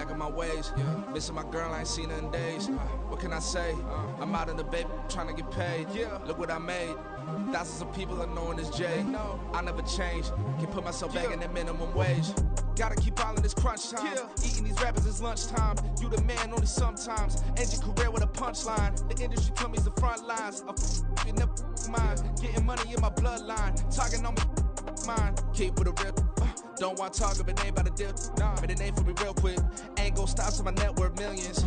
back on my ways. Missing my girl, I ain't seen her in days. What can I say? I'm out in the baby trying to get paid. Look what I made. Thousands of people are knowing this Jay. I never change. Can put myself back in that minimum wage. Gotta keep all in this crunch time. Eating these rappers is lunchtime. You the man only sometimes. End your career with a punchline. The industry tell me it's the front lines. You never mind. Getting money in my bloodline. Talking on mine. Keep with a real. Don't want to talk if it ain't about a deal. But it ain't for me real quick. Ain't gon' stop till my net worth millions.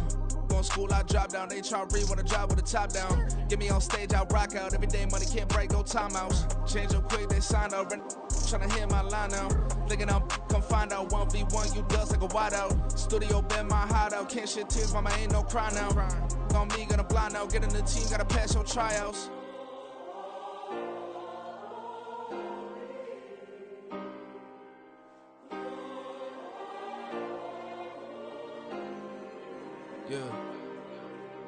Going school, I drop down. They try to read when I drop with the top down. Get me on stage, I rock out. Every day money can't break, no timeouts. Change up quick, they sign up. Tryna hear my line now. Thinking I'm come find out 1v1, you dust like a wideout. Studio been my hideout. Can't shed tears, mama ain't no cry now. On me, gonna blind out. Get in the team, gotta pass your tryouts.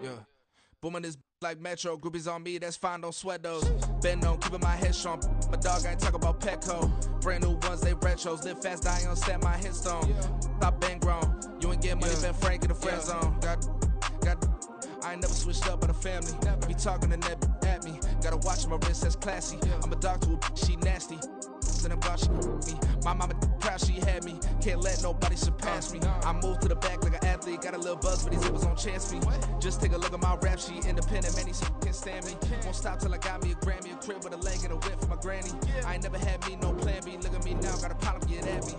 Yeah. Booming this like Metro. Groupies on me, that's fine, don't sweat those. Been on, keeping my head strong. My dog ain't talk about Petco. Brand new ones, they retros. Live fast, die on stand my headstone. Stop been grown. You ain't get money, been Frank in the friend zone. I ain't never switched up on the family. Be talking to that at me. Gotta watch my wrist, that's classy. I'm a dog to a she nasty. Then I'm glad she me. My mama proud she had me. Can't let nobody surpass me. I moved to the back like an athlete. Got a little buzz, but these hippos on chance me. Just take a look at my rap sheet. Independent, man, these can't stand me. Won't stop till I got me a Grammy, a crib with a leg and a whip for my granny. I ain't never had me no plan B. Look at me now, got a problem, get at me.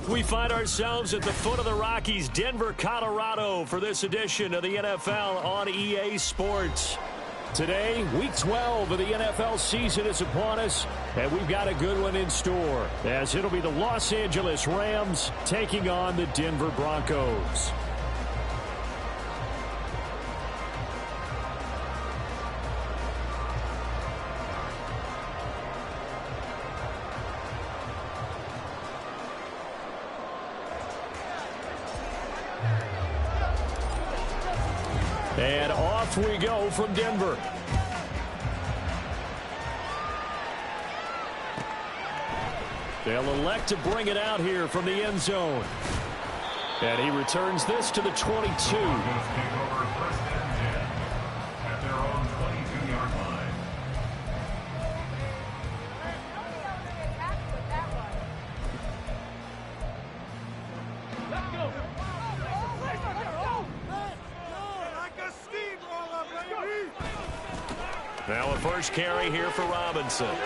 We find ourselves at the foot of the Rockies, Denver, Colorado, for this edition of the NFL on EA Sports. Today, Week 12 of the NFL season is upon us, and we've got a good one in store, as it'll be the Los Angeles Rams taking on the Denver Broncos. And off we go from Denver. They'll elect to bring it out here from the end zone. And he returns this to the 22. At their own 22-yard line. Now a first carry here for Robinson. And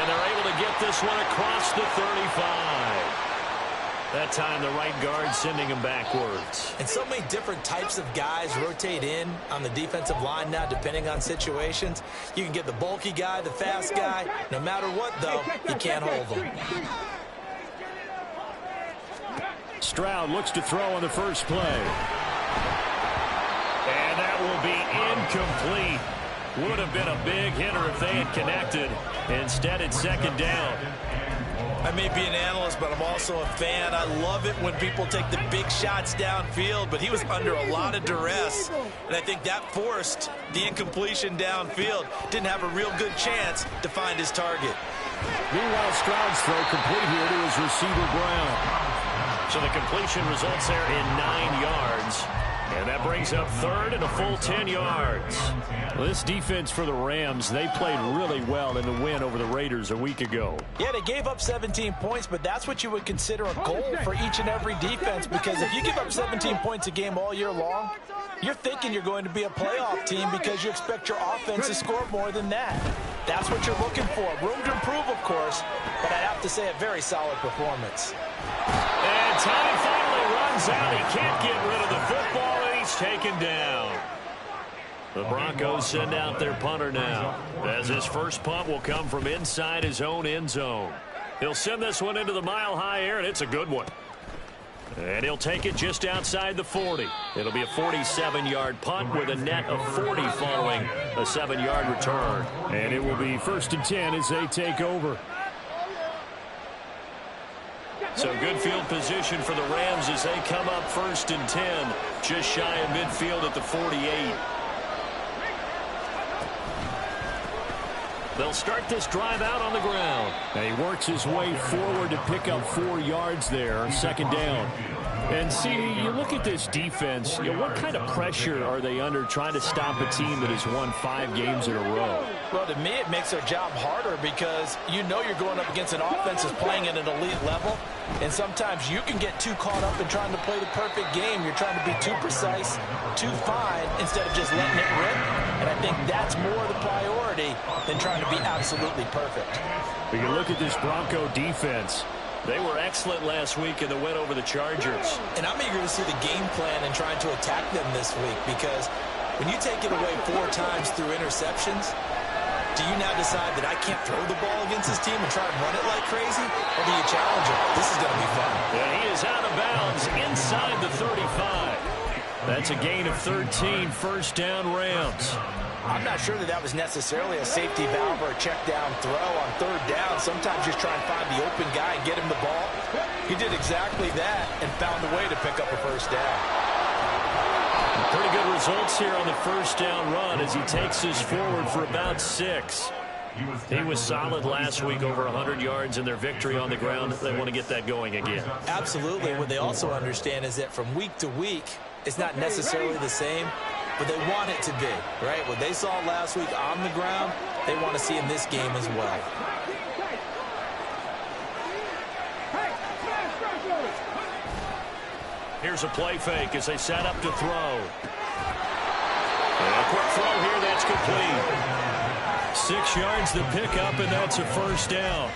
they're able to get this one across the 35. That time the right guard sending him backwards. And so many different types of guys rotate in on the defensive line now, depending on situations. You can get the bulky guy, the fast guy. No matter what, though, you can't hold them. Stroud looks to throw on the first play. And that will be incomplete. Would have been a big hitter if they had connected. Instead, it's second down. I may be an analyst, but I'm also a fan. I love it when people take the big shots downfield, but he was under a lot of duress, and I think that forced the incompletion downfield. Didn't have a real good chance to find his target. Meanwhile, Stroud's throw complete here to his receiver, Brown. So the completion results there in 9 yards. And that brings up third and a full 10 yards. Well, this defense for the Rams, they played really well in the win over the Raiders a week ago. Yeah, they gave up 17 points, but that's what you would consider a goal for each and every defense, because if you give up 17 points a game all year long, you're thinking you're going to be a playoff team because you expect your offense to score more than that. That's what you're looking for. Room to improve, of course, but I'd have to say a very solid performance. And time finally runs out. He can't get rid of the football, and he's taken down. The Broncos send out their punter now, as his first punt will come from inside his own end zone. He'll send this one into the mile-high air, and it's a good one. And he'll take it just outside the 40. It'll be a 47-yard punt with a net of 40 following a 7-yard return. And it will be 1st and 10 as they take over. So good field position for the Rams as they come up 1st and 10, just shy of midfield at the 48. They'll start this drive out on the ground. And he works his way forward to pick up 4 yards there, 2nd down. And see, you look at this defense, what kind of pressure are they under trying to stop a team that has won 5 games in a row? Well, to me, it makes their job harder because you know you're going up against an offense that's playing at an elite level, and sometimes you can get too caught up in trying to play the perfect game. You're trying to be too precise, too fine, instead of just letting it rip. And I think that's more the priority than trying to be absolutely perfect. We can look at this Bronco defense. They were excellent last week in the win over the Chargers. And I'm eager to see the game plan and trying to attack them this week, because when you take it away 4 times through interceptions, do you now decide that I can't throw the ball against this team and try to run it like crazy? Or do you challenge him? This is going to be fun. And he is out of bounds inside the 35. That's a gain of 13, 1st down Rams. I'm not sure that was necessarily a safety valve or a check down throw on 3rd down. Sometimes just try and find the open guy and get him the ball. He did exactly that and found a way to pick up a 1st down. Pretty good results here on the 1st down run as he takes this forward for about 6. He was solid last week, over 100 yards in their victory on the ground. They want to get that going again. Absolutely. What they also understand is that from week to week, it's not necessarily the same, but they want it to be, right? What they saw last week on the ground, they want to see in this game as well. Here's a play fake as they set up to throw. And a quick throw here, that's complete. 6 yards to pick up, and that's a 1st down.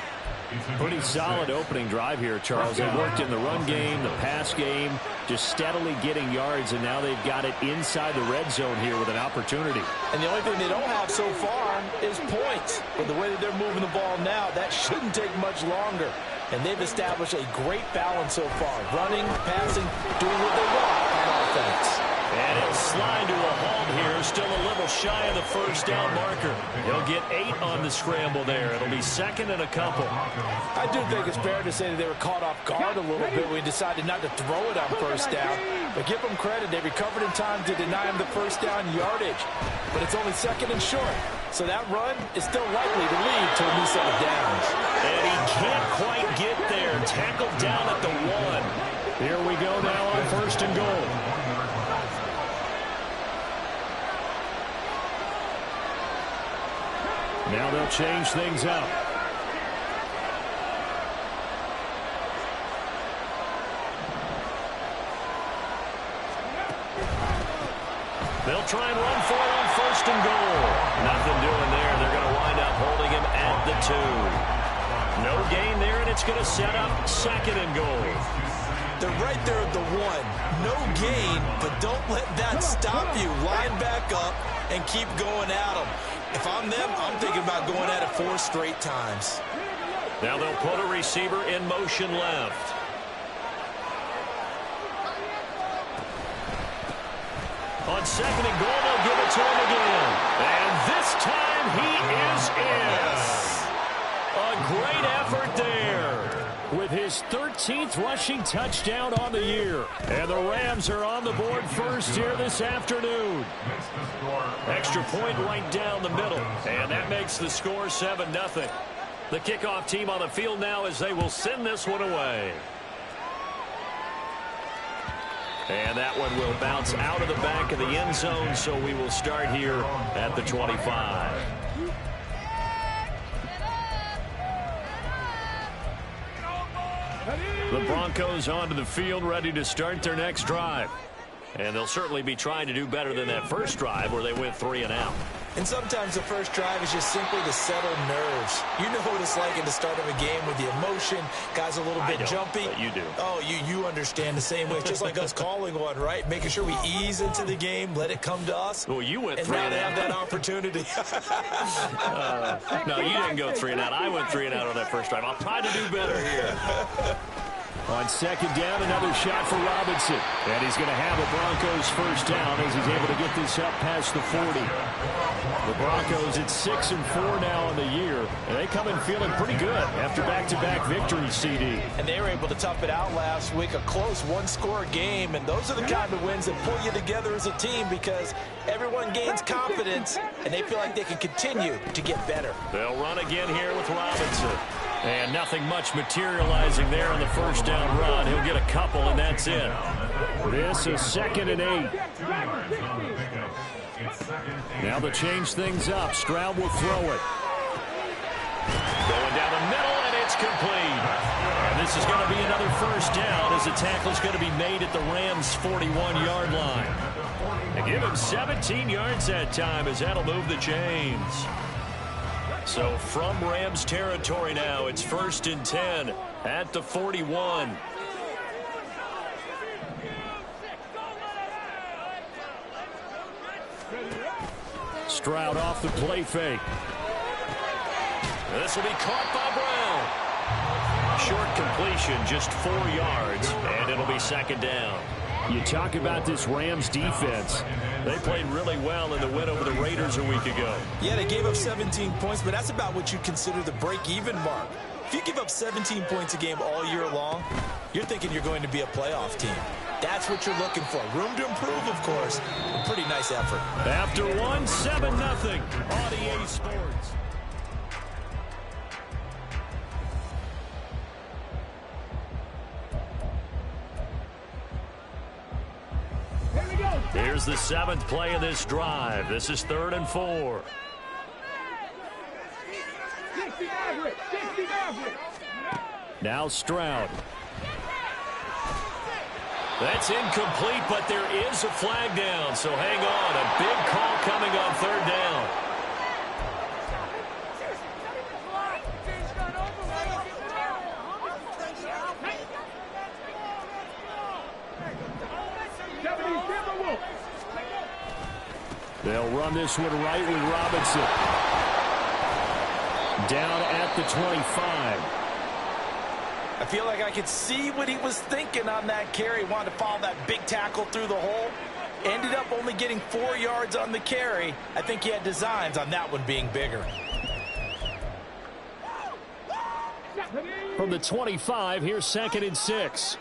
Pretty solid opening drive here, Charles. They worked in the run game, the pass game, just steadily getting yards, and now they've got it inside the red zone here with an opportunity. And the only thing they don't have so far is points. But the way that they're moving the ball now, that shouldn't take much longer. And they've established a great balance so far. Running, passing, doing what they want on offense. And he'll slide to a halt here, still a little shy of the 1st down marker. He'll get 8 on the scramble there. It'll be 2nd and a couple. I do think it's fair to say that they were caught off guard a little bit when we decided not to throw it on 1st down. But give them credit, they recovered in time to deny him the 1st down yardage. But it's only 2nd and short. So that run is still likely to lead to a new set of downs. And he can't quite get there. Tackled down at the 1. Here we go now on 1st and goal. Now they'll change things up. They'll try and run for it on 1st and goal. Nothing doing there. They're going to wind up holding him at the 2. No gain there, and it's going to set up 2nd and goal. They're right there at the 1. No gain, but don't let that stop you. Line back up and keep going at them. If I'm them, I'm thinking about going at it 4 straight times. Now they'll put a receiver in motion left. On 2nd and goal, they'll give it to him again. And this time he is in. A great effort there with his 13th rushing touchdown on the year. And the Rams are on the board first here this afternoon. Extra point right down the middle. And that makes the score 7-0. The kickoff team on the field now as they will send this one away. And that one will bounce out of the back of the end zone, so we will start here at the 25. The Broncos onto the field, ready to start their next drive. And they'll certainly be trying to do better than that first drive where they went 3 and out. And sometimes the first drive is just simply to settle nerves. You know what it's like at the start of a game with the emotion. Guys a little bit jumpy. But you do. Oh, you understand the same way. It's just like us calling one, right? Making sure we ease into the game, let it come to us. Well, you went and 3 now and they out. have that opportunity. No, you didn't go 3 and out. I went 3 and out on that first drive. I'll try to do better here. On second down, another shot for Robinson. And he's going to have a Broncos first down as he's able to get this up past the 40. The Broncos at 6-4 now in the year. And they come in feeling pretty good after back-to-back victories, CD. And they were able to tough it out last week, a close one-score game. And those are the kind of wins that pull you together as a team because everyone gains confidence and they feel like they can continue to get better. They'll run again here with Robinson. And nothing much materializing there on the first down run. He'll get a couple, and that's it. This is 2nd and 8. Now to change things up, Stroud will throw it. Going down the middle, and it's complete. And this is going to be another first down as the tackle's going to be made at the Rams' 41-yard line. And give him 17 yards that time as that'll move the chains. So from Rams territory now, it's 1st and 10 at the 41. Stroud off the play fake. This will be caught by Brown. Short completion, just 4 yards, and it'll be 2nd down. You talk about this Rams defense. They played really well in the win over the Raiders a week ago. Yeah, they gave up 17 points, but that's about what you consider the break-even mark. If you give up 17 points a game all year long, you're thinking you're going to be a playoff team. That's what you're looking for. Room to improve, of course. A pretty nice effort. After one, 7-0 on EA Sports. Here's the 7th play of this drive. This is 3rd and 4. Now Stroud. That's incomplete, but there is a flag down, so hang on. A big call coming on 3rd down. They'll run this one right with Robinson. Down at the 25. I feel like I could see what he was thinking on that carry. He wanted to follow that big tackle through the hole. Ended up only getting 4 yards on the carry. I think he had designs on that one being bigger. From the 25, here's 2nd and 6.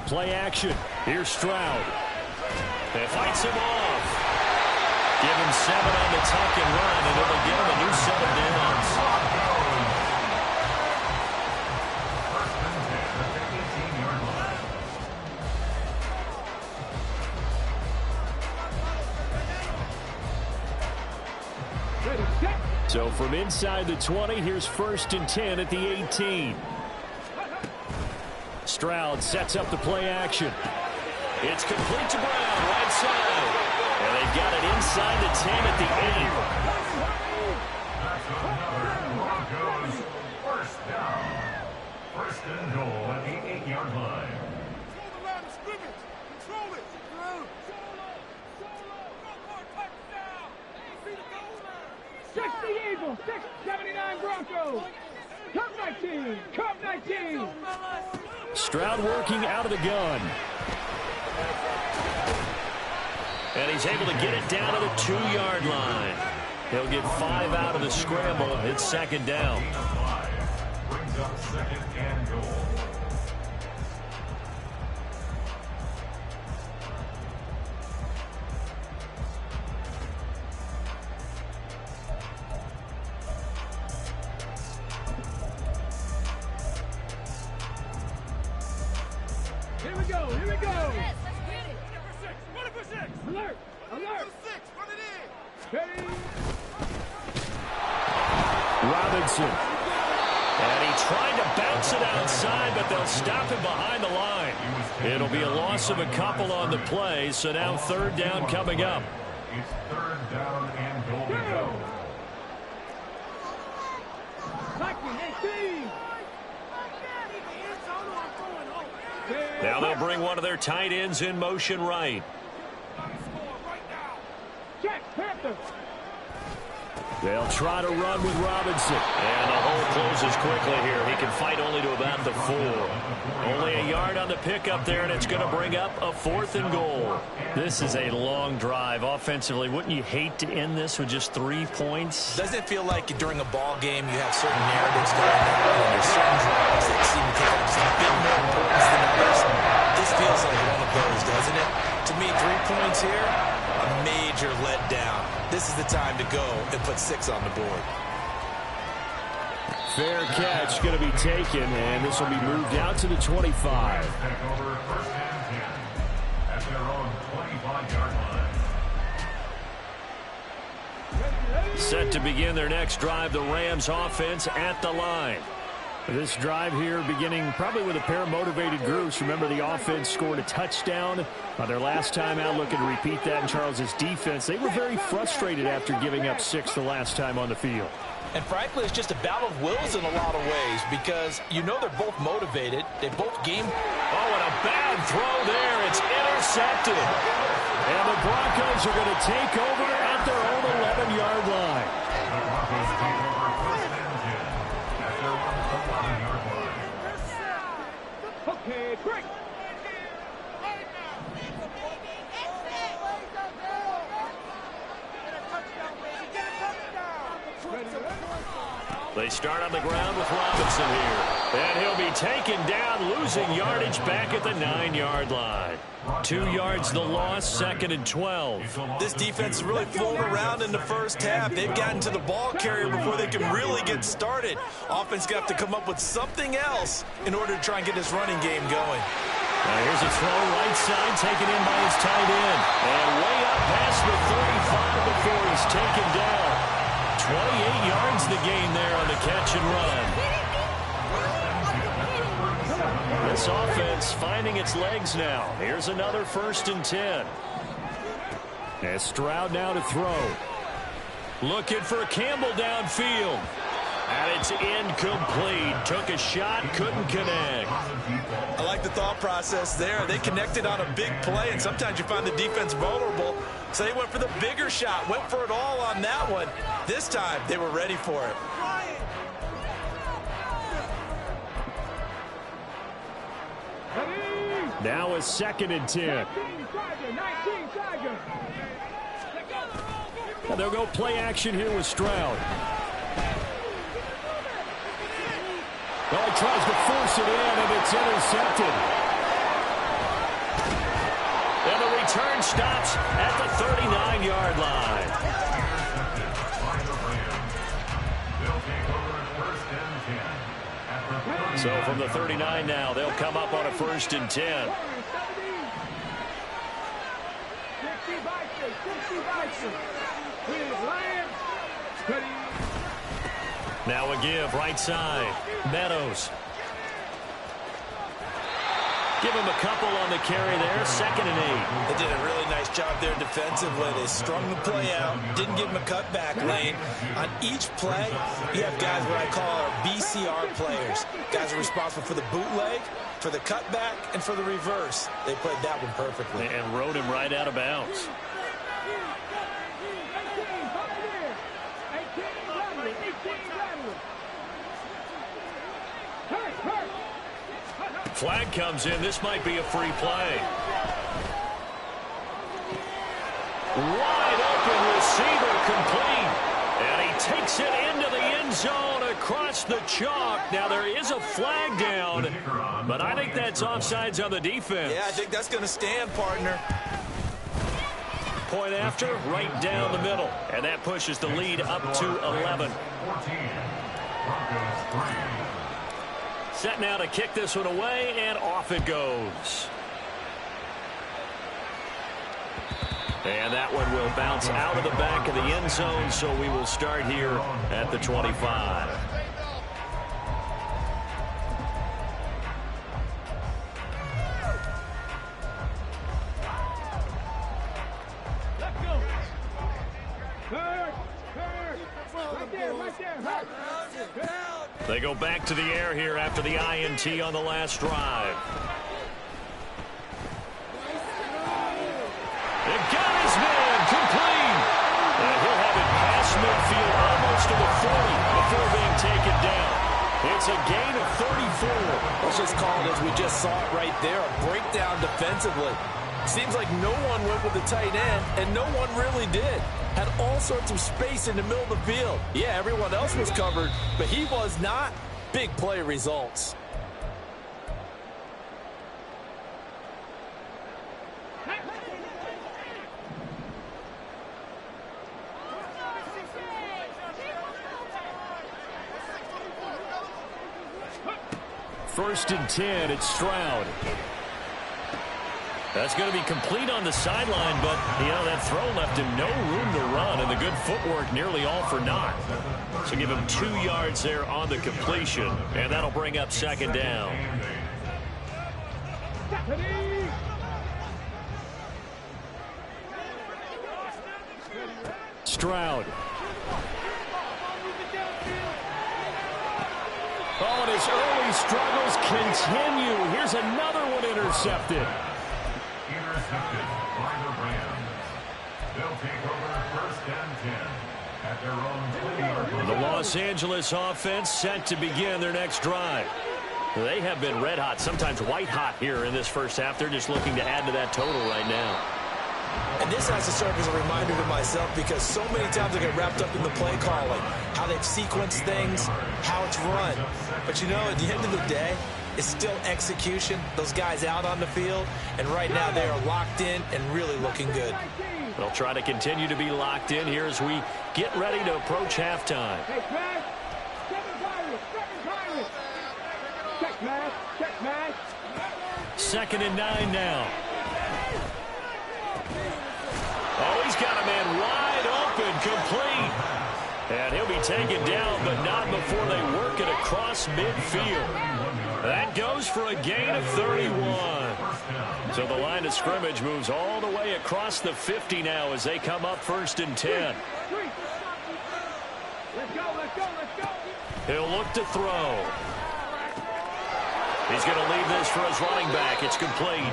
Play action. Here's Stroud. It fights him off. Give him 7 on the tuck and run, and it'll give him a new 7 downs. So from inside the 20, here's 1st and 10 at the 18. Stroud sets up the play action. It's complete to Brown, right side. And they've got it inside the 10 at the 8. Broncos first down. 1st and goal at the 8-yard line. Control it. 60 Eagles, 79 Broncos. Cup 19, Cup 19. Stroud working out of the gun. And he's able to get it down to the 2-yard line. He'll get 5 out of the scramble. It's 2nd down. Brings up 2nd and goal. Here we go, here we go. Run it for 6. Alert, alert. 6, run it in. Ready. Robinson. And he tried to bounce it outside, but they'll stop him behind the line. It'll be a loss of a couple on the play, so now third down coming up. It's third down and goal to go. Now they'll bring one of their tight ends in motion right. Check, Panther. They'll try to run with Robinson. And the hole closes quickly here. He can fight only to about the 4. Only a yard on the pickup there, and it's going to bring up a 4th and goal. This is a long drive offensively. Wouldn't you hate to end this with just 3 points? Doesn't it feel like during a ball game you have certain narratives going on, and there's certain drives that seem to take on just a bit more importance than others? This feels like one of those, doesn't it? To me, 3 points here, a major letdown. This is the time to go and put 6 on the board. Fair catch going to be taken, and this will be moved out to the 25. Take over first and 10 at their own 25-yard line. Set to begin their next drive, the Rams offense at the line. This drive here beginning probably with a pair of motivated groups. Remember, the offense scored a touchdown their last time out. Looking to repeat that in Charles's defense. They were very frustrated after giving up 6 the last time on the field. And frankly, it's just a battle of wills in a lot of ways because you know they're both motivated. They both game. Oh, and a bad throw there. It's intercepted. And the Broncos are going to take over at their own 11-yard line. The Broncos take over first and 10 at their own 11-yard line. Okay, break. They start on the ground with Robinson here. And he'll be taken down, losing yardage back at the 9-yard line. 2 yards the loss, 2nd and 12. This defense is really fooling around in the first half. They've gotten to the ball carrier before they can really get started. Offense got to come up with something else in order to try and get this running game going. Now here's a throw right side, taken in by his tight end. And way up past the 35 before he's taken down. 28 yards the gain there on the catch and run. This offense finding its legs now. Here's another 1st and 10. As Stroud now to throw. Looking for Campbell downfield. And it's incomplete. Took a shot, couldn't connect. I like the thought process there. They connected on a big play, and sometimes you find the defense vulnerable. So they went for the bigger shot, went for it all on that one. This time, they were ready for it. Now a 2nd and 10. And they'll go play action here with Stroud. Well, he tries to force it in, and it's intercepted. And the return stops at the 39-yard line. So from the 39 now, they'll come up on a 1st and 10. Now a give right side. Meadows. Give him a couple on the carry there. 2nd and 8. They did a really nice job there defensively. They strung the play out, didn't give him a cutback lane. On each play, you have guys what I call our BCR players. Guys are responsible for the bootleg, for the cutback, and for the reverse. They played that one perfectly. And rode him right out of bounds. Flag comes in. This might be a free play. Wide open receiver complete. And he takes it into the end zone across the chalk. Now there is a flag down, but I think that's offsides on the defense. Yeah, I think that's going to stand, partner. Point after, right down the middle. And that pushes the lead up to 11. 14. Broncos 3. Set now to kick this one away, and off it goes. And that one will bounce out of the back of the end zone, so we will start here at the 25. They go back to the air here after the INT on the last drive. It got his man complete. And he'll have it past midfield almost to the 40 before being taken down. It's a gain of 34. Let's just call it as we just saw it right there, a breakdown defensively. Seems like no one went with the tight end, and no one really did. Had all sorts of space in the middle of the field. Yeah, everyone else was covered, but he was not. Big play results. First and 10, it's Stroud. That's going to be complete on the sideline, but, that throw left him no room to run, and the good footwork nearly all for naught. So give him 2 yards there on the completion, and that'll bring up second down. Stroud. Oh, and his early struggles continue. Here's another one intercepted. Intercepted by the Rams. They'll take over first and 10 at their own 20-yard line. The Los Angeles offense set to begin their next drive. They have been red hot, sometimes white hot here in this first half. They're just looking to add to that total right now. And this has to serve as a reminder to myself because so many times I get wrapped up in the play calling, how they've sequenced things, how it's run. But at the end of the day, it's still execution. Those guys out on the field, and right now they are locked in and really looking good. They'll try to continue to be locked in here as we get ready to approach halftime. Second and 9 now. Oh, he's got a man wide open, complete. And he'll be taken down, but not before they work it across midfield. That goes for a gain of 31. So the line of scrimmage moves all the way across the 50 now as they come up first and 10. Let's go, let's go, let's go. He'll look to throw. He's going to leave this for his running back. It's complete.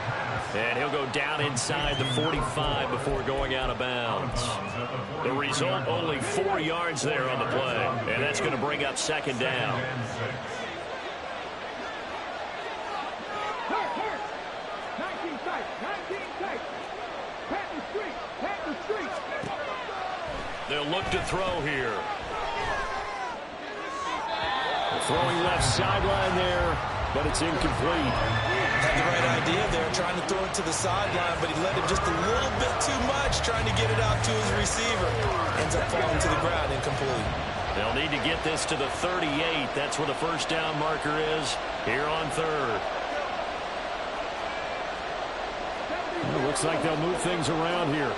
And he'll go down inside the 45 before going out of bounds. The result, only 4 yards there on the play. And that's going to bring up second down. They'll look to throw here. Throwing left sideline there, but it's incomplete. Had the right idea there, trying to throw it to the sideline, but he led him just a little bit too much, trying to get it out to his receiver. Ends up falling to the ground, incomplete. They'll need to get this to the 38. That's where the first down marker is here on third. It looks like they'll move things around here.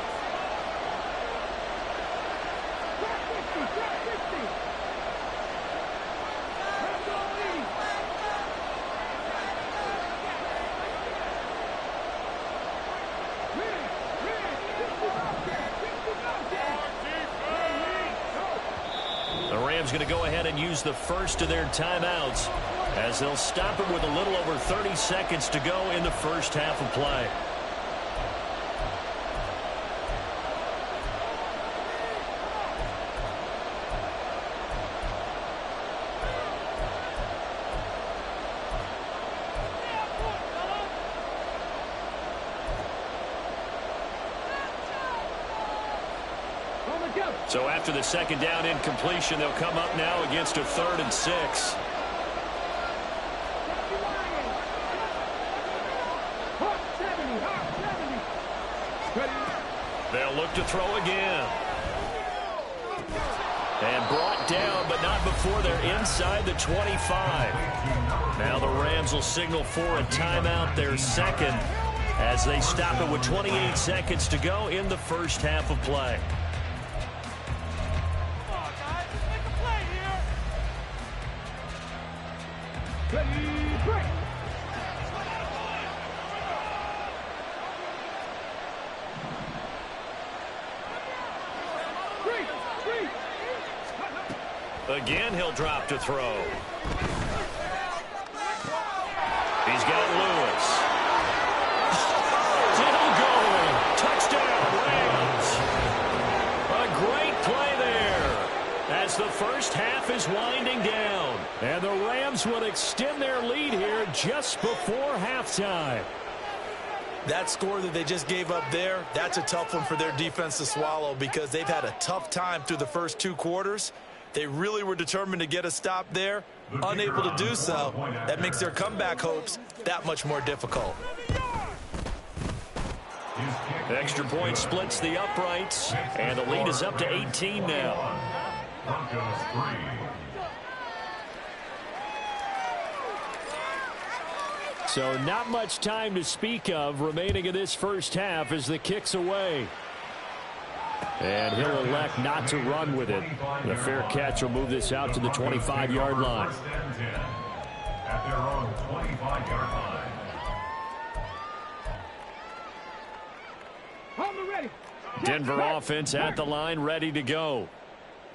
Going to go ahead and use the first of their timeouts as they'll stop it with a little over 30 seconds to go in the first half of play. So after the second down incompletion, they'll come up now against a 3rd and 6. They'll look to throw again. And brought down, but not before they're inside the 25. Now the Rams will signal for a timeout, their second, as they stop it with 28 seconds to go in the first half of play. Again, he'll drop to throw. He's got Lewis. Still going. Touchdown, Rams. A great play there as the first half is winding down. And the Rams will extend their lead here just before halftime. That score that they just gave up there, that's a tough one for their defense to swallow because they've had a tough time through the first 2 quarters. They really were determined to get a stop there, unable to do so. That makes their comeback hopes that much more difficult. Extra point splits the uprights, and the lead is up to 18 now. Broncos 3. So not much time to speak of remaining in this first half as the kick's away. And he'll elect not to run with it. The fair catch will move this out to the 25-yard line. At their own 25-yard line. Ready. Denver offense at the line, ready to go.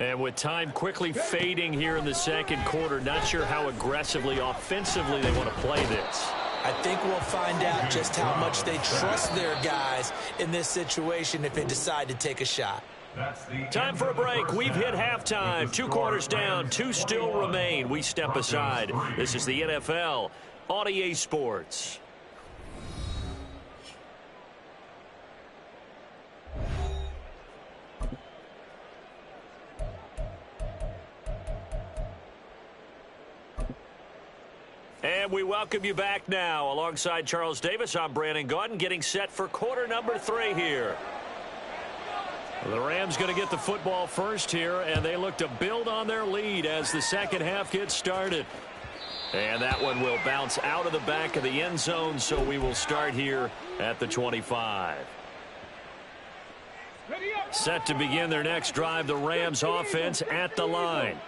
And with time quickly fading here in the second quarter, not sure how aggressively, offensively they want to play this. I think we'll find out just how much they trust their guys in this situation if they decide to take a shot. Time for a break. We've hit halftime. 2 quarters down, 2 still remain. We step aside. This is the NFL on EA Sports. And we welcome you back now. Alongside Charles Davis, I'm Brandon Gaudin, getting set for quarter number 3 here. The Rams going to get the football first here, and they look to build on their lead as the second half gets started. And that one will bounce out of the back of the end zone, so we will start here at the 25. Set to begin their next drive, the Rams offense at the line.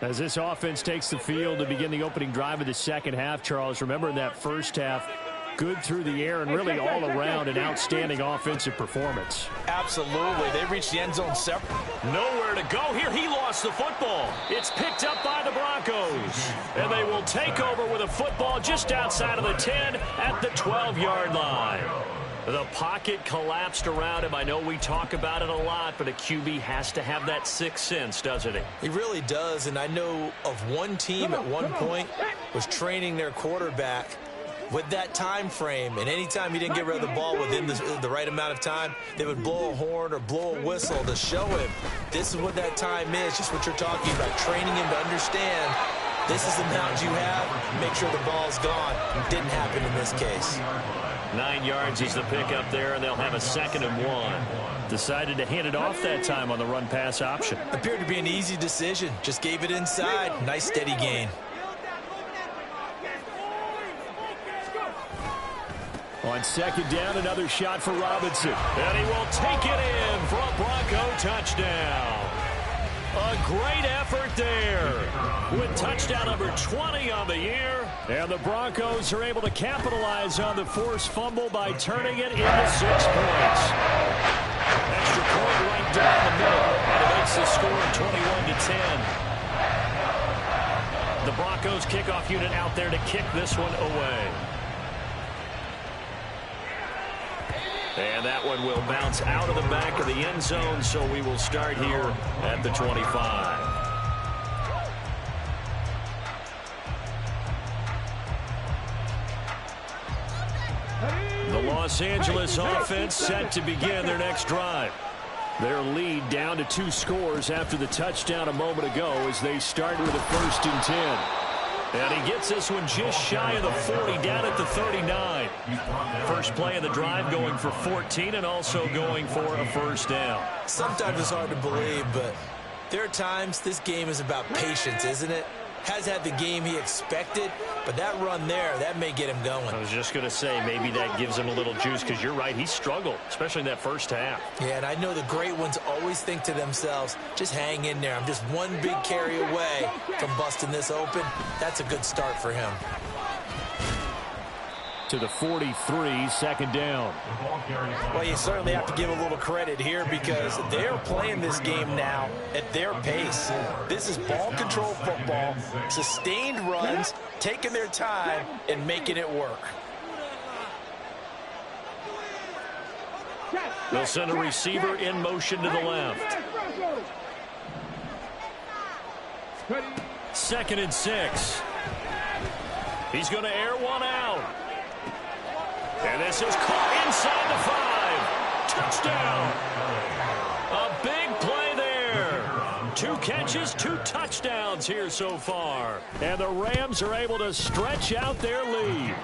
As this offense takes the field to begin the opening drive of the second half, Charles, remember in that first half, good through the air and really all around an outstanding offensive performance. Absolutely. They reached the end zone several. Nowhere to go here. He lost the football. It's picked up by the Broncos. And they will take over with a football just outside of the 10 at the 12-yard line. The pocket collapsed around him. I know we talk about it a lot, but a QB has to have that sixth sense, doesn't he? He really does, and I know of one team at one point was training their quarterback with that time frame, and anytime he didn't get rid of the ball within the right amount of time, they would blow a horn or blow a whistle to show him this is what that time is, just what you're talking about, training him to understand this is the amount you have, make sure the ball's gone. Didn't happen in this case. 9 yards is the pickup there, and they'll have a 2nd and 1. Decided to hand it off that time on the run-pass option. Appeared to be an easy decision. Just gave it inside. Nice, steady gain. On 2nd down, another shot for Robinson. And he will take it in for a Bronco touchdown. A great effort there with touchdown number 20 on the year. And the Broncos are able to capitalize on the forced fumble by turning it into 6 points. Extra point right down the middle. And it makes the score 21-10. The Broncos kickoff unit out there to kick this one away. And that one will bounce out of the back of the end zone, so we will start here at the 25. The Los Angeles offense set to begin their next drive. Their lead down to 2 scores after the touchdown a moment ago as they start with a 1st and 10. And he gets this one just shy of the 40, down at the 39. First play of the drive going for 14 and also going for a 1st down. Sometimes it's hard to believe, but there are times this game is about patience, isn't it? Has had the game he expected, but that run there, that may get him going. I was just going to say, maybe that gives him a little juice because you're right, he struggled, especially in that first half. Yeah, and I know the great ones always think to themselves, just hang in there. I'm just one big carry away from busting this open. That's a good start for him. to the 43, second down. Well, you certainly have to give a little credit here because they're playing this game now at their pace. This is ball control football, sustained runs, taking their time and making it work. They'll send a receiver in motion to the left. 2nd and 6. He's going to air one out. And this is caught inside the 5. Touchdown. A big play there. 2 catches, 2 touchdowns here so far. And the Rams are able to stretch out their lead.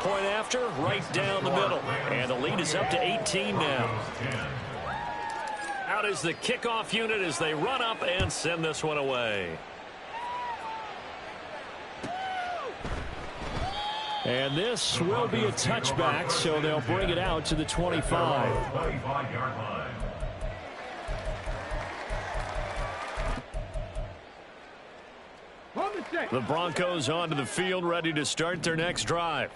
Point after, right down the middle. And the lead is up to 18 now. Out is the kickoff unit as they run up and send this one away. And this will be a touchback, so they'll bring it out to the 25. The Broncos onto the field, ready to start their next drive.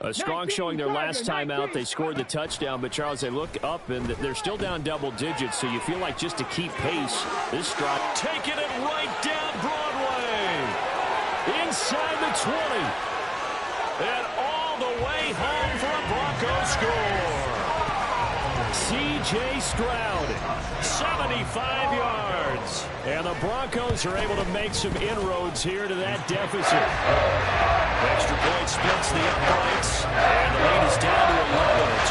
A strong showing their last time out. They scored the touchdown, but Charles, they look up and they're still down double digits, so you feel like just to keep pace, this drive. Taking it right down Broadway. Inside the 20. And all the way home for a Broncos score. C.J. Stroud, 75 yards. And the Broncos are able to make some inroads here to that deficit. Extra point splits the uprights. And the lead is down to 11 at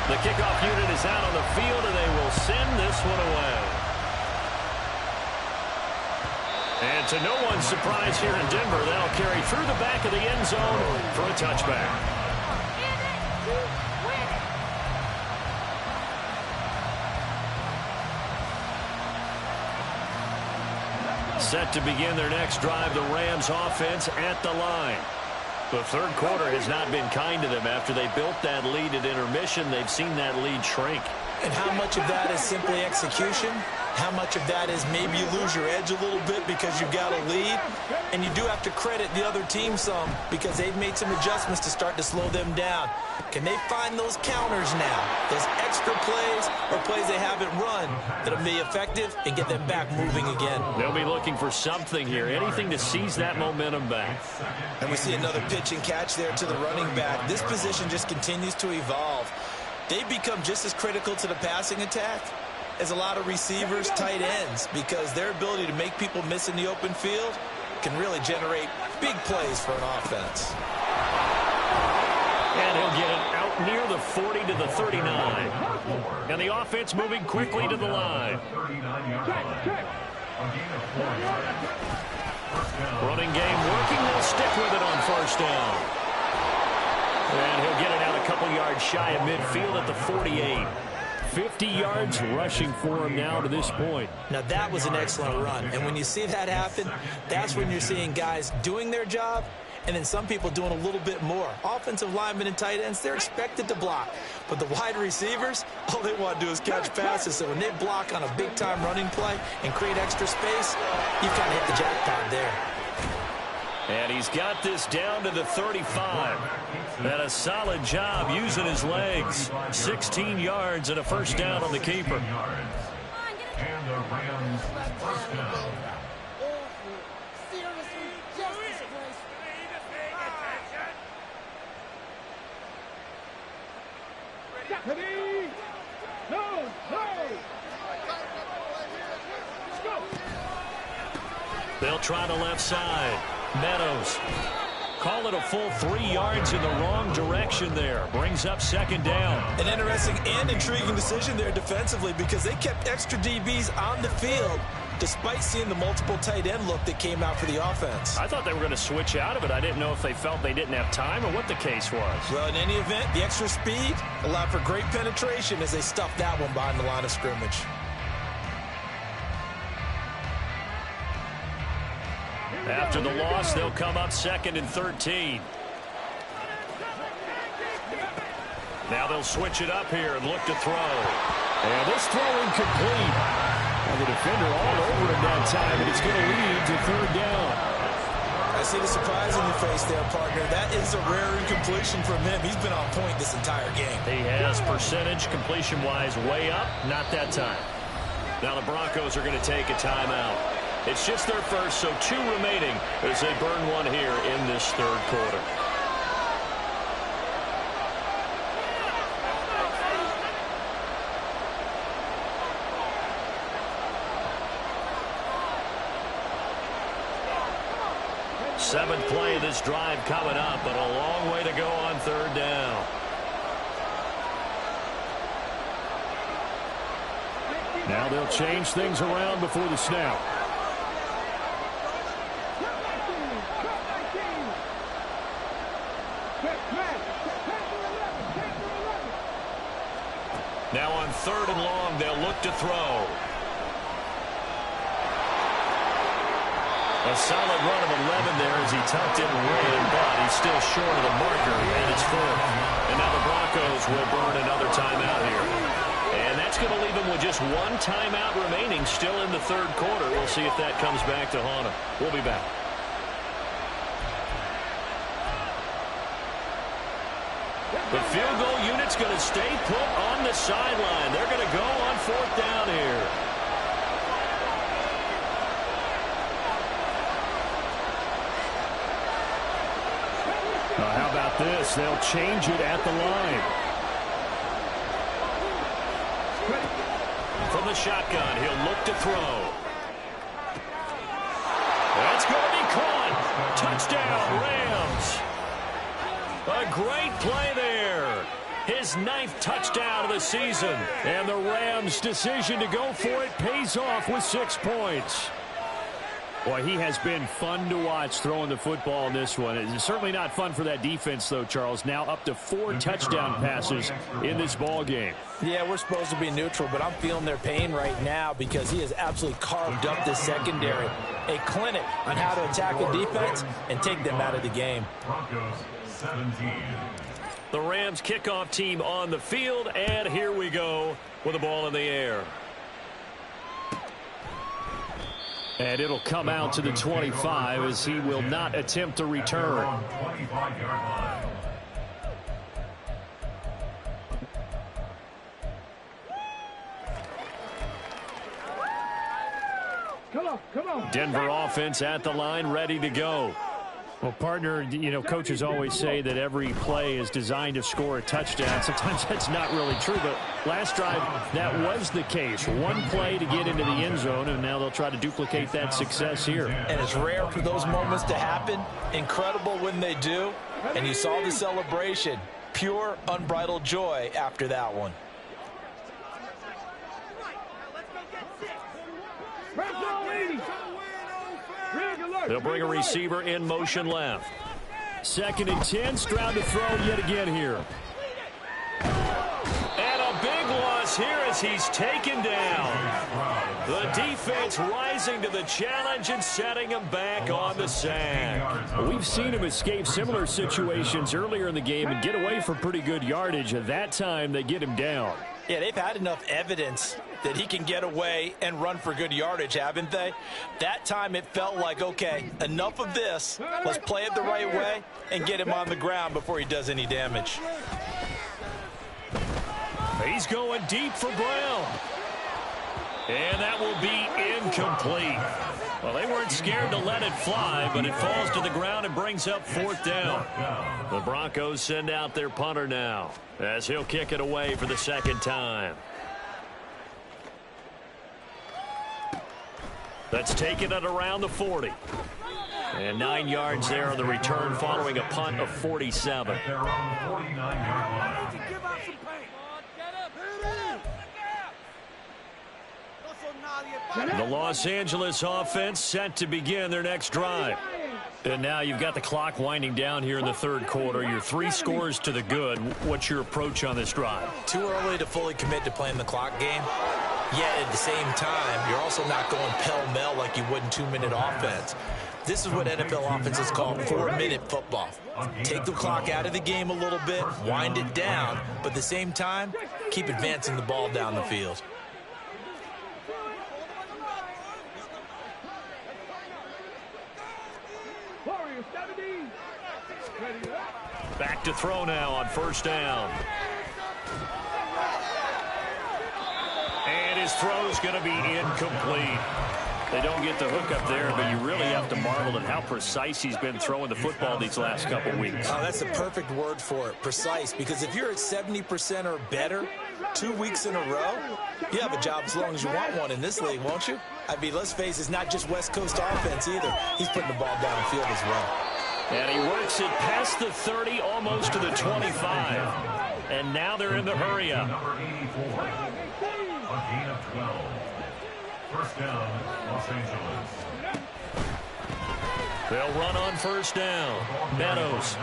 28-17. The kickoff unit is out on the field, and they will send this one away. And to no one's surprise here in Denver, they'll carry through the back of the end zone for a touchback. Set to begin their next drive, the Rams offense at the line. The third quarter has not been kind to them. After they built that lead at intermission, they've seen that lead shrink. And how much of that is simply execution? How much of that is maybe you lose your edge a little bit because you've got a lead? And you do have to credit the other team some because they've made some adjustments to start to slow them down. Can they find those counters now? Those extra plays or plays they haven't run that'll be effective and get them back moving again. They'll be looking for something here, anything to seize that momentum back. And we see another pitch and catch there to the running back. This position just continues to evolve. They become just as critical to the passing attack as a lot of receivers, tight ends, because their ability to make people miss in the open field can really generate big plays for an offense. And he'll get it out near the 40 to the 39. And the offense moving quickly to the line. Running game working. They'll stick with it on first down. And he'll get it out a couple yards shy of midfield at the 48. 50 yards rushing for him now to this point. Now that was an excellent run. And when you see that happen, that's when you're seeing guys doing their job and then some people doing a little bit more. Offensive linemen and tight ends, they're expected to block. But the wide receivers, all they want to do is catch passes. So when they block on a big-time running play and create extra space, you kind of hit the jackpot there. And he's got this down to the 35. And a solid job using his legs. 16 yards and a first down on the keeper. And the Rams first down. Ready? No, no. Let's go. They'll try the left side. Meadows. Call it a full 3 yards in the wrong direction there. Brings up second down. An interesting and intriguing decision there defensively because they kept extra DBs on the field despite seeing the multiple tight end look that came out for the offense. I thought they were going to switch out of it. I didn't know if they felt they didn't have time or what the case was. Well, in any event, the extra speed allowed for great penetration as they stuffed that one behind the line of scrimmage. After the loss, they'll come up 2nd and 13. Now they'll switch it up here and look to throw. And this throw incomplete. And the defender all over him that time, and it's going to lead to third down. I see the surprise in your face there, partner. That is a rare incompletion from him. He's been on point this entire game. He has percentage completion-wise way up. Not that time. Now the Broncos are going to take a timeout. It's just their first, so 2 remaining as they burn one here in this third quarter. Seventh play of this drive coming up, but a long way to go on third down. Now they'll change things around before the snap. Now on third and long, they'll look to throw. A solid run of 11 there as he tucked it and ran, but he's still short of the marker, and it's 4th. And now the Broncos will burn another timeout here. And that's going to leave them with just 1 timeout remaining still in the third quarter. We'll see if that comes back to haunt them. We'll be back. The field goal unit's going to stay put on the sideline. They're going to go on 4th down here. How about this? They'll change it at the line. From the shotgun, he'll look to throw. That's going to be caught. Touchdown, Rams. A great play there. His 9th touchdown of the season. And the Rams' decision to go for it pays off with 6 points. Boy, he has been fun to watch throwing the football in this one. It's certainly not fun for that defense, though, Charles. Now up to 4 touchdown passes in this ball game. Yeah, we're supposed to be neutral, but I'm feeling their pain right now because he has absolutely carved up this secondary. A clinic on how to attack a defense and take them out of the game. Broncos 17. The Rams kickoff team on the field, and here we go with the ball in the air. And it'll come out to the 25 as he will not attempt to return. 25-yard line. Come on. Denver offense at the line, ready to go. Well, partner, you know, coaches always say that every play is designed to score a touchdown. Sometimes that's not really true, but last drive, that was the case. 1 play to get into the end zone, and now they'll try to duplicate that success here. And it's rare for those moments to happen. Incredible when they do. And you saw the celebration. Pure, unbridled joy after that one. They'll bring a receiver in motion left. 2nd and 10. Stroud to throw yet again here. And a big loss here as he's taken down. The defense rising to the challenge and setting him back on the sack. We've seen him escape similar situations earlier in the game and get away for pretty good yardage. At that time, they get him down. Yeah, they've had enough evidence that he can get away and run for good yardage, haven't they? That time it felt like, okay, enough of this. Let's play it the right way and get him on the ground before he does any damage. He's going deep for Brown. And that will be incomplete. Well, they weren't scared to let it fly, but it falls to the ground and brings up 4th down. The Broncos send out their punter now as he'll kick it away for the 2nd time. That's taken at around the 40. And 9 yards there on the return following a punt of 47. At their own 49-yard line. The Los Angeles offense set to begin their next drive. And now you've got the clock winding down here in the third quarter. Your 3 scores to the good. What's your approach on this drive? Too early to fully commit to playing the clock game. Yet at the same time, you're also not going pell-mell like you would in 2-minute offense. This is what NFL offenses call 4-minute football. Take the clock out of the game a little bit, wind it down, but at the same time, keep advancing the ball down the field. Number 70. Ready up. Back to throw now on first down. And his throw's going to be incomplete. They don't get the hook up there, but you really have to marvel at how precise he's been throwing the football these last couple weeks. Oh, that's the perfect word for it, precise, because if you're at 70% or better 2 weeks in a row, you have a job as long as you want one in this league, won't you? I mean, let's face it, it's not just West Coast offense either. He's putting the ball downfield as well. And he works it past the 30, almost to the 25. And now they're in the hurry up. Number 84, a gain of 12. First down, Los Angeles. They'll run on first down. Meadows.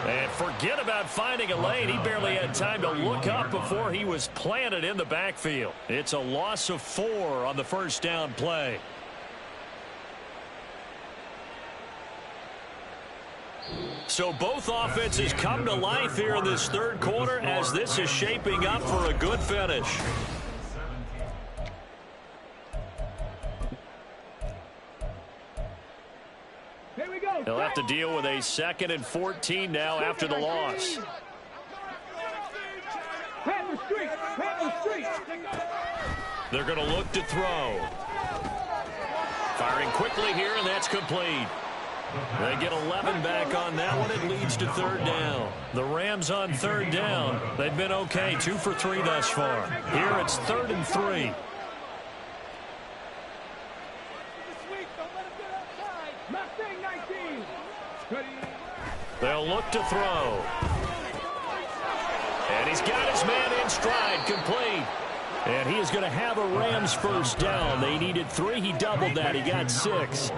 And forget about finding a lane. He barely had time to look up before he was planted in the backfield. It's a loss of 4 on the first down play. So both offenses come to life here in this third quarter as this is shaping up for a good finish. Here we go. They'll have to deal with a 2nd and 14 now after the loss. Pat the street. Pat the street. They're going to look to throw. Firing quickly here, and that's complete. They get 11 back on that one. It leads to third down. The Rams on third down. They've been okay, 2 for 3 thus far. Here it's 3rd and 3. Mustang 19. They'll look to throw. And he's got his man in stride, complete. And he is going to have a Rams first down. They needed 3. He doubled that. He got 6.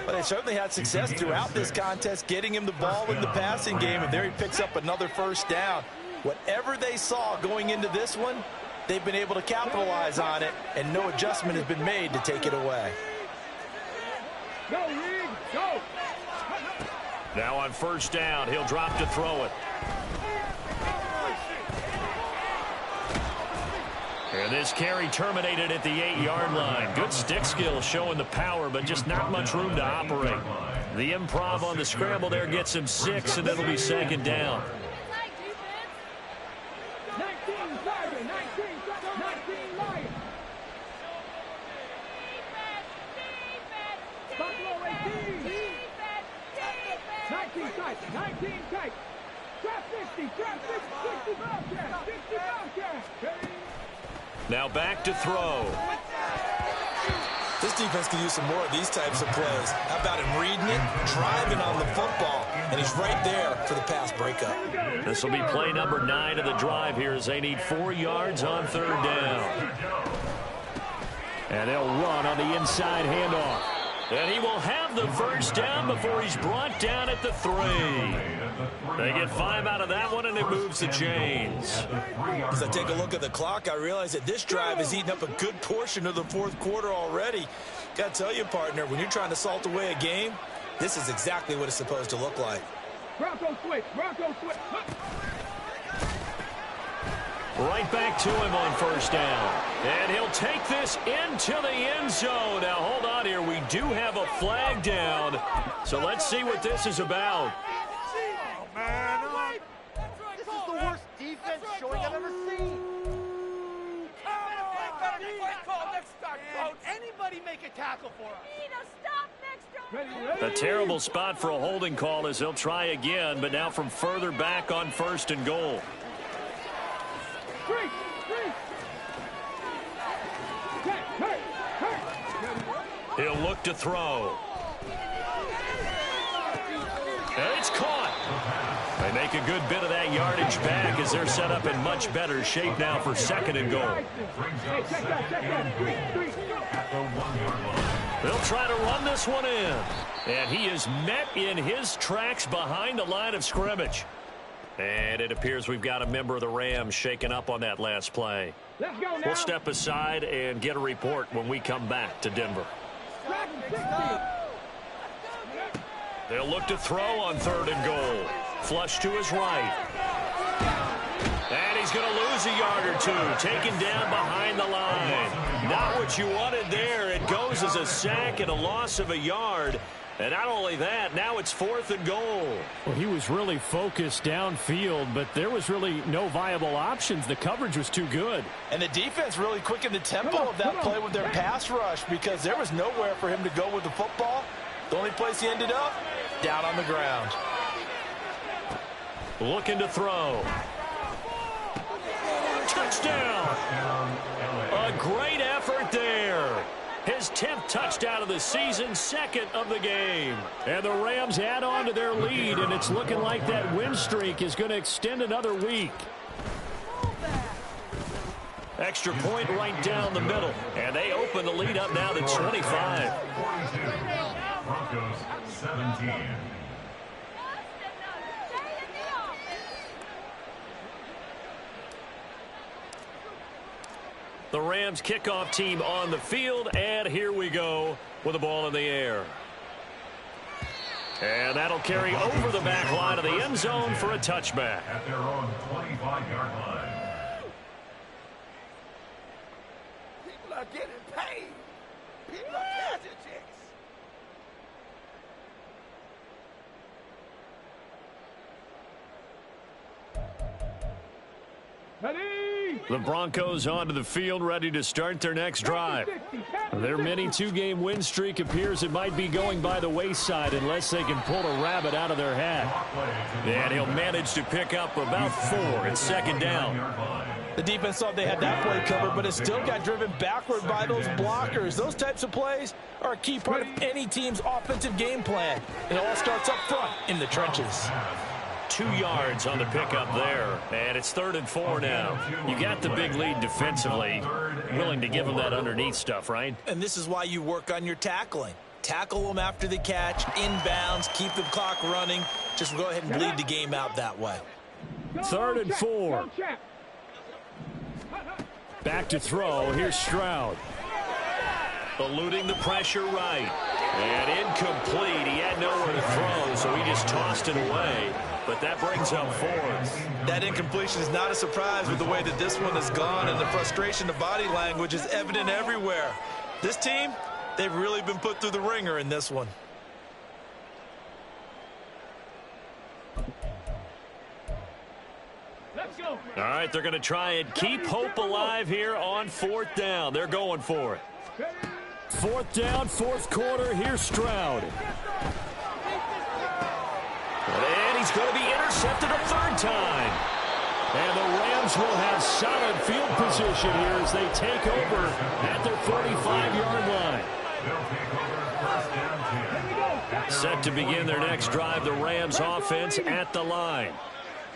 Well, they certainly had success throughout this contest, getting him the ball in the passing game, and there he picks up another first down. Whatever they saw going into this one, they've been able to capitalize on it, and no adjustment has been made to take it away. Go, Reed. Go. Now on first down, he'll drop to throw it. And this carry terminated at the 8-yard line. Good stick skill showing the power, but just not much room to operate. The improv on the scramble there gets him 6, and it'll be 2nd down. 19 Tiger. 19 Lion. Buffalo 18. 19 tight. 19 tight. Trap 60. Trap 60. 60 Bobcat. 60 Bobcat. Now back to throw. This defense could use some more of these types of plays. How about him reading it, driving on the football, and he's right there for the pass breakup. This will be play number 9 of the drive here as they need 4 yards on third down. And they'll run on the inside handoff. And he will have the first down before he's brought down at the 3. They get 5 out of that one, and it moves the chains. As I take a look at the clock, I realize that this drive has eaten up a good portion of the fourth quarter already. Got to tell you, partner, when you're trying to salt away a game, this is exactly what it's supposed to look like. Bronco switch. Bronco switch. Right back to him on first down. And he'll take this into the end zone. Now, hold on here. We do have a flag down. So let's see what this is about. Oh, man. This is the worst defense showing I've ever seen. Anybody make a tackle for us? A terrible spot for a holding call as he'll try again, but now from further back on 1st and goal. He'll look to throw. And it's caught. They make a good bit of that yardage back as they're set up in much better shape now for 2nd and goal. They'll try to run this one in. And he is met in his tracks behind the line of scrimmage. And it appears we've got a member of the Rams shaken up on that last play. Let's go now. We'll step aside and get a report when we come back to Denver. They'll look to throw on 3rd and goal. Flush to his right. And he's going to lose a yard or 2. Taken down behind the line. Not what you wanted there. It goes as a sack and a loss of a yard. And not only that, now it's 4th and goal. Well, he was really focused downfield, but there was really no viable options. The coverage was too good. And the defense really quickened the tempo of that play with their pass rush because there was nowhere for him to go with the football. The only place he ended up, down on the ground. Looking to throw. Touchdown! A great effort there. His 10th touchdown of the season, 2nd of the game. And the Rams add on to their lead, and it's looking like that win streak is going to extend another week. Extra point right down the middle, and they open the lead up now to 25. Broncos 17. The Rams kickoff team on the field, and here we go with the ball in the air. And that'll carry over the back line of the end zone for a touchback. At their own 25-yard line. People are getting paid. People are cashing checks. The Broncos onto the field, ready to start their next drive. Their mini 2-game win streak appears it might be going by the wayside unless they can pull a rabbit out of their hat. And he'll manage to pick up about 4 at 2nd down. The defense thought they had that play covered, but it still got driven backward by those blockers. Those types of plays are a key part of any team's offensive game plan. It all starts up front in the trenches. 2 yards on the pickup there, and it's 3rd and 4 now. You got the big lead defensively, willing to give them that underneath stuff, right? And this is why you work on your tackling. Tackle them after the catch, inbounds, keep the clock running. Just go ahead and bleed the game out that way. 3rd and 4. Back to throw. Here's Stroud. Eluding the pressure right. And incomplete. He had nowhere to throw, so he just tossed it away. But that brings up 4th. That incompletion is not a surprise with the way that this one has gone, and the frustration of body language is evident everywhere. This team, they've really been put through the ringer in this one. All right, they're going to try and keep hope alive here on 4th down. They're going for it. 4th down, 4th quarter. Here's Stroud. And he's going to be intercepted a 3rd time. And the Rams will have solid field position here as they take over at their 45-yard line. Set to begin their next drive, the Rams offense at the line.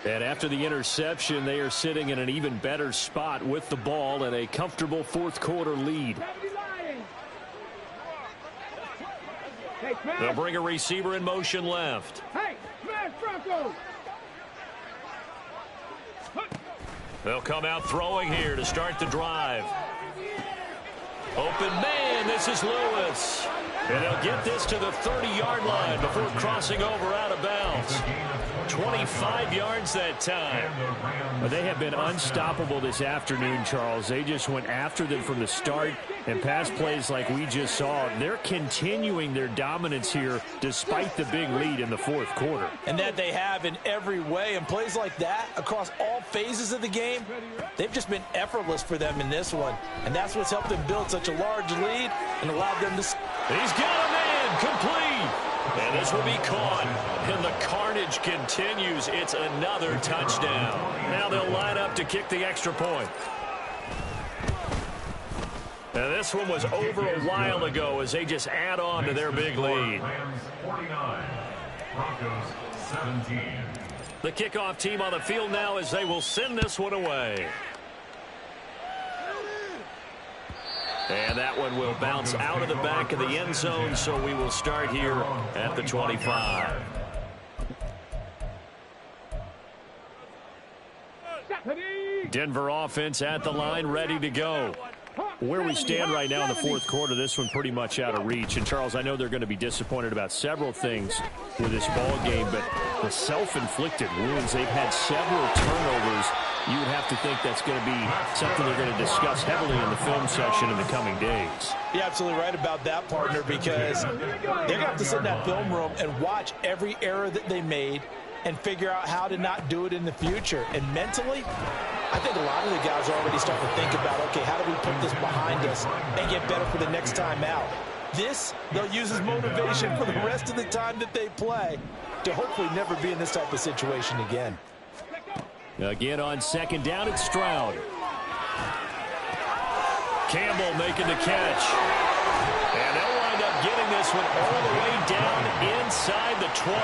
And after the interception, they are sitting in an even better spot with the ball and a comfortable 4th quarter lead. They'll bring a receiver in motion left. Hey, smash Broncos! They'll come out throwing here to start the drive. Open man, this is Lewis. And he'll get this to the 30-yard line before crossing over out of bounds. 25 yards that time. Well, they have been unstoppable this afternoon, Charles. They just went after them from the start, and pass plays like we just saw, they're continuing their dominance here despite the big lead in the 4th quarter. And that they have in every way, and plays like that across all phases of the game, they've just been effortless for them in this one. And that's what's helped them build such a large lead and allowed them to... He's got a man, complete. And this will be caught. And the carnage continues. It's another touchdown. Now they'll line up to kick the extra point. And this one was over a while ago as they just add on to their big lead. 49, Broncos 17. The kickoff team on the field now as they will send this one away. And that one will bounce out of the back of the end zone, so we will start here at the 25. Denver offense at the line, ready to go. Where we stand right now in the fourth quarter, this one pretty much out of reach. And, Charles, I know they're going to be disappointed about several things with this ball game, but the self-inflicted wounds, they've had several turnovers. You would have to think that's going to be something they're going to discuss heavily in the film session in the coming days. You're absolutely right about that, partner, because they're going to have to sit in that film room and watch every error that they made and figure out how to not do it in the future. And mentally, I think a lot of the guys are already starting to think about, okay, how do we put this behind us and get better for the next time out? This, they'll use as motivation for the rest of the time that they play to hopefully never be in this type of situation again. Again on second down, it's Stroud. Campbell making the catch. And they'll wind up getting this one all the way down inside the 20.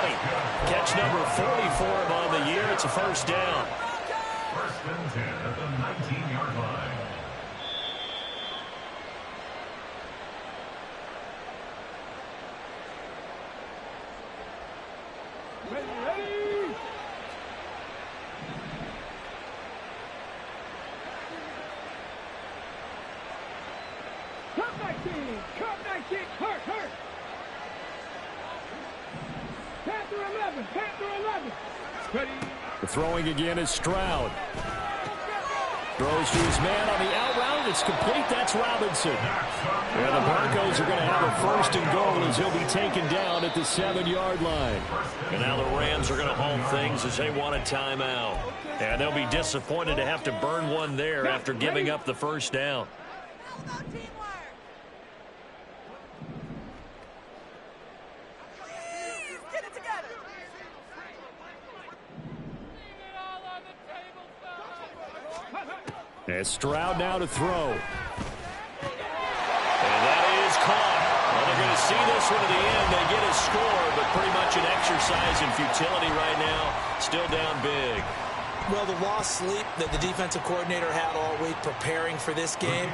Catch number 40 for him on the year. It's a first down. First and 10 at the 19-yard line. Ready! Cut 19! Cut 19! Hurt! Panther 11! Panther 11! Ready! The throwing again is Stroud. Throws to his man on the out route. It's complete. That's Robinson. And the Broncos are going to have a first and goal as he'll be taken down at the 7-yard line. And now the Rams are going to halt things as they want a timeout. And they'll be disappointed to have to burn one there after giving up the first down. And Stroud now to throw. And that is caught. Well, they're going to see this one to the end. They get a score, but pretty much an exercise in futility right now. Still down big. Well, the lost sleep that the defensive coordinator had all week preparing for this game,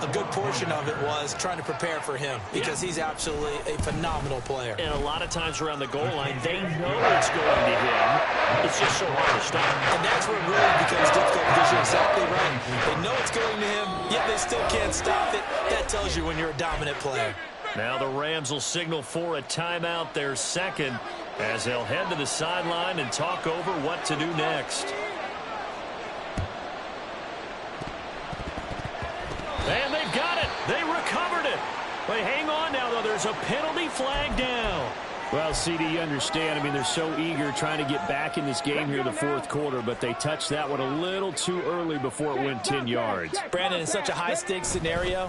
a good portion of it was trying to prepare for him because he's absolutely a phenomenal player. And a lot of times around the goal line, they know it's going to him. It's just so hard to stop. And that's where it really becomes difficult because you're exactly right. They know it's going to him, yet they still can't stop it. That tells you when you're a dominant player. Now the Rams will signal for a timeout, their second, as they'll head to the sideline and talk over what to do next. And they've got it. They recovered it. But hang on now, though. There's a penalty flag down. Well, CD, you understand. I mean, they're so eager trying to get back in this game here in the fourth quarter, but they touched that one a little too early before it went 10 yards. Brandon, in such a high-stakes scenario,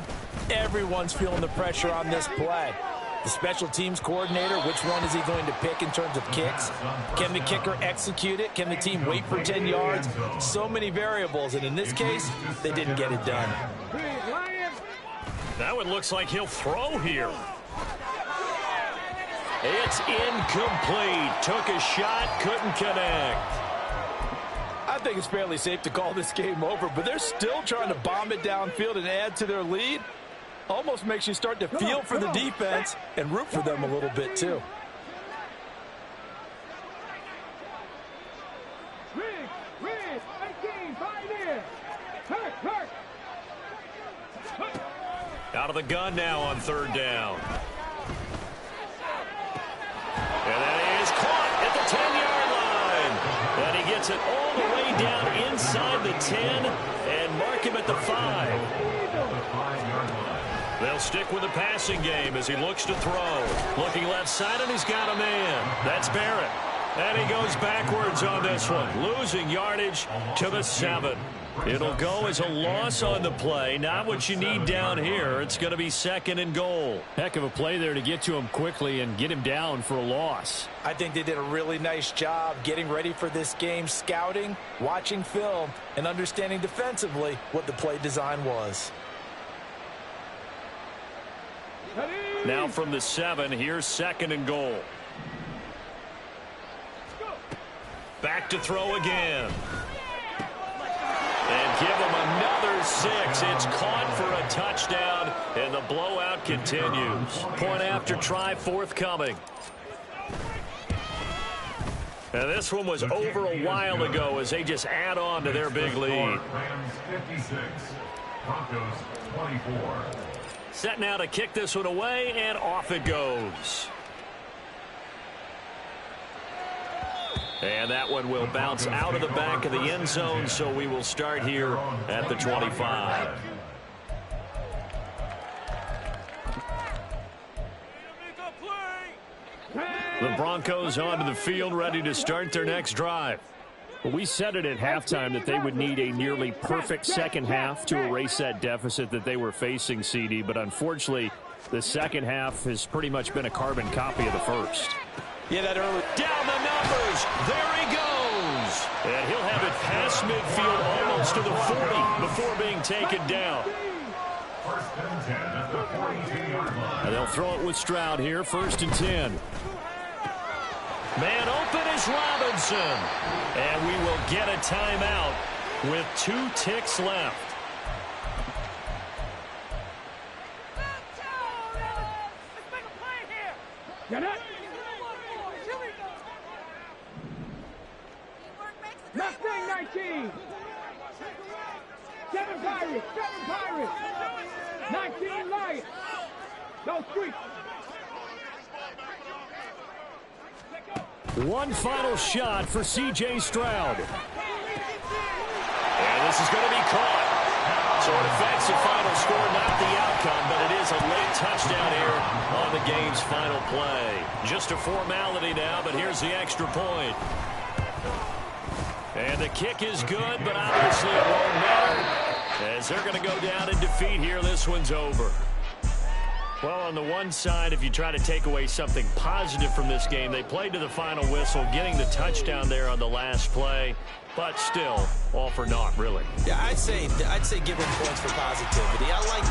everyone's feeling the pressure on this play. The special teams coordinator, which one is he going to pick in terms of kicks? Can the kicker execute it? Can the team wait for 10 yards? So many variables, and in this case, they didn't get it done. That one looks like he'll throw here. It's incomplete. Took a shot, couldn't connect. I think it's fairly safe to call this game over, but they're still trying to bomb it downfield and add to their lead. Almost makes you start to feel for the defense and root for them a little bit, too. Out of the gun now on third down. And that is caught at the 10-yard line. And he gets it all the way down inside the 10 and mark him at the 5. They'll stick with the passing game as he looks to throw. Looking left side, and he's got a man. That's Barrett. And he goes backwards on this one, losing yardage to the 7. It'll go as a loss on the play. Not what you need down here. It's going to be second and goal. Heck of a play there to get to him quickly and get him down for a loss. I think they did a really nice job getting ready for this game, scouting, watching film, and understanding defensively what the play design was. Now from the 7, here's second and goal. Back to throw again. And give him another 6. It's caught for a touchdown, and the blowout continues. Point after try forthcoming. And this one was over a while ago as they just add on to their big lead. Broncos 24. Set now to kick this one away, and off it goes. And that one will bounce out of the back of the end zone, so we will start here at the 25. The Broncos onto the field, ready to start their next drive. We said it at halftime that they would need a nearly perfect second half to erase that deficit that they were facing, CD. But unfortunately, the second half has pretty much been a carbon copy of the first. Yeah, that early. Down the numbers. There he goes. And he'll have it past midfield almost to the 40 before being taken down. First and 10 at the 42-yard line. And they'll throw it with Stroud here, 1st and 10. Man open is Robinson. And we will get a timeout with 2 ticks left. Get it? Left wing 19. 7 Pirates. 19 Lions. No street. One final shot for C.J. Stroud. And this is going to be caught. So it affects the final score, not the outcome, but it is a late touchdown here on the game's final play. Just a formality now, but here's the extra point. And the kick is good, but obviously it won't matter, as they're going to go down in defeat here. This one's over. Well, on the one side, if you try to take away something positive from this game, they played to the final whistle, getting the touchdown there on the last play, but still, all for naught, really. Yeah, I'd say give them points for positivity. I like